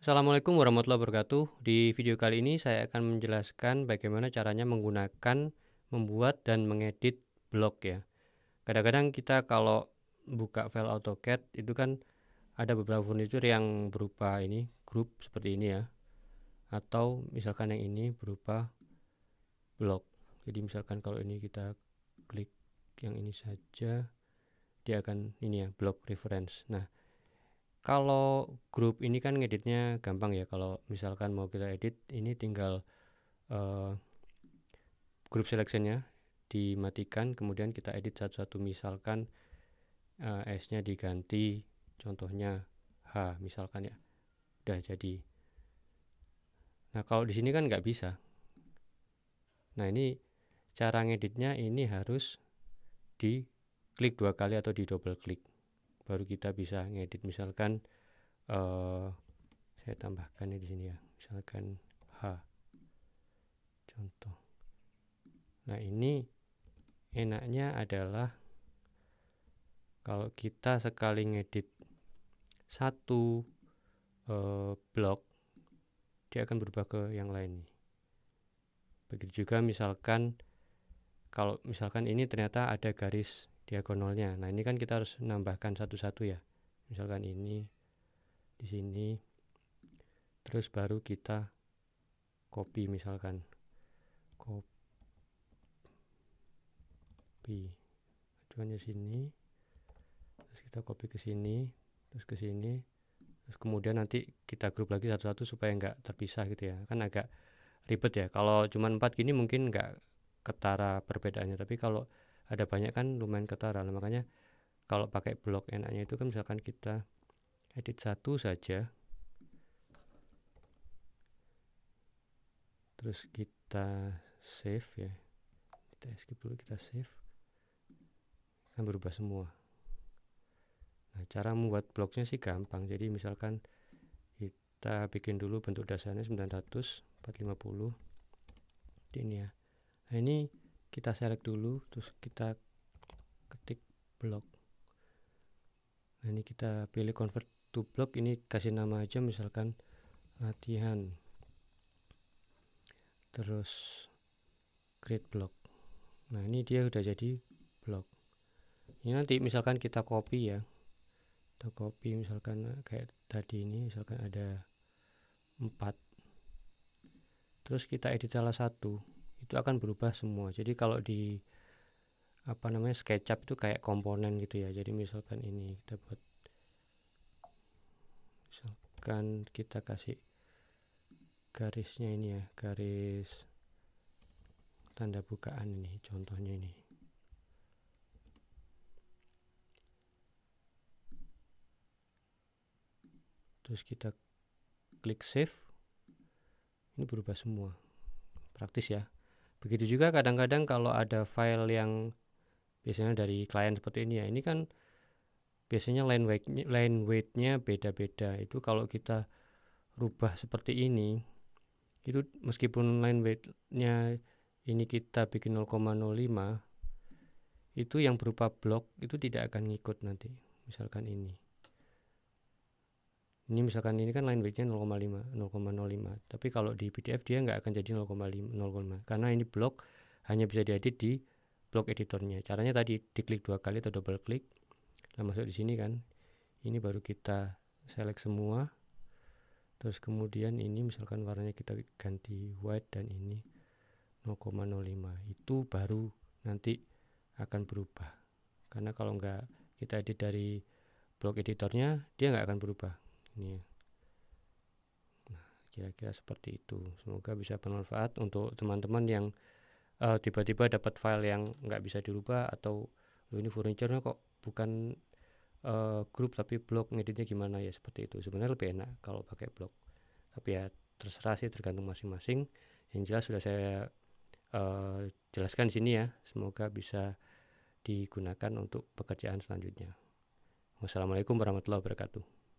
Assalamualaikum warahmatullahi wabarakatuh. Di video kali ini saya akan menjelaskan bagaimana caranya membuat dan mengedit blog ya. Kadang-kadang kita kalau buka file AutoCAD itu kan ada beberapa furnitur yang berupa ini grup seperti ini ya. Atau misalkan yang ini berupa blog. Jadi misalkan kalau ini kita klik yang ini saja, dia akan ini ya, blog reference. Nah, kalau grup ini kan ngeditnya gampang ya. Kalau misalkan mau kita edit, ini tinggal grup selectionnya dimatikan, kemudian kita edit satu-satu. Misalkan S-nya diganti, contohnya H misalkan ya, udah jadi. Nah kalau di sini kan nggak bisa. Nah ini cara ngeditnya, ini harus diklik 2 kali atau di double klik, baru kita bisa ngedit. Misalkan saya tambahkan di sini ya, misalkan H contoh. Nah ini enaknya adalah kalau kita sekali ngedit satu blok, dia akan berubah ke yang lain. Begitu juga misalkan kalau misalkan ini ternyata ada garis diagonalnya. Nah ini kan kita harus nambahkan satu-satu ya. Misalkan ini di sini, terus baru kita copy, misalkan copy acuannya sini, terus kita copy ke sini, terus ke sini, terus kemudian nanti kita grup lagi satu-satu supaya nggak terpisah gitu ya. Kan agak ribet ya. Kalau cuma 4 gini mungkin nggak ketara perbedaannya, tapi kalau ada banyak kan lumayan ketara. Makanya kalau pakai blok enaknya itu kan misalkan kita edit satu saja, terus kita save ya, kita skip dulu, kita save, kan berubah semua. Nah cara membuat bloknya sih gampang. Jadi misalkan kita bikin dulu bentuk dasarnya 900 450 ini ya. Nah ini kita select dulu, terus kita ketik blok. Nah ini kita pilih convert to block, ini kasih nama aja misalkan latihan, terus create block. Nah ini dia udah jadi blok. Ini nanti misalkan kita copy ya, kita copy misalkan kayak tadi ini, misalkan ada 4, terus kita edit salah satu, itu akan berubah semua. Jadi kalau di SketchUp itu kayak komponen gitu ya. Jadi misalkan ini kita buat, misalkan kita kasih garisnya ini ya, garis tanda bukaan ini, contohnya ini. Terus kita klik save, ini berubah semua. Praktis ya. Begitu juga kadang-kadang kalau ada file yang biasanya dari klien seperti ini ya, ini kan biasanya line weight-nya beda-beda. Itu kalau kita rubah seperti ini, itu meskipun line weight-nya ini kita bikin 0,05, itu yang berupa blok itu tidak akan ngikut nanti. Misalkan ini misalkan ini kan line weight-nya 0,05, tapi kalau di PDF dia nggak akan jadi 0,5, karena ini blok hanya bisa diedit di blok editornya. Caranya tadi diklik 2 kali atau double klik. Nah masuk di sini kan, ini baru kita select semua, terus kemudian ini misalkan warnanya kita ganti white dan ini 0,05, itu baru nanti akan berubah. Karena kalau nggak kita edit dari blok editornya, dia nggak akan berubah ini. Nah kira-kira seperti itu. Semoga bisa bermanfaat untuk teman-teman yang tiba-tiba dapat file yang nggak bisa dirubah, atau ini furniture-nya kok bukan grup tapi blok, ngeditnya gimana ya. Seperti itu. Sebenarnya lebih enak kalau pakai blok, tapi ya terserah sih, tergantung masing-masing. Yang jelas sudah saya jelaskan di sini ya. Semoga bisa digunakan untuk pekerjaan selanjutnya. Wassalamualaikum warahmatullahi wabarakatuh.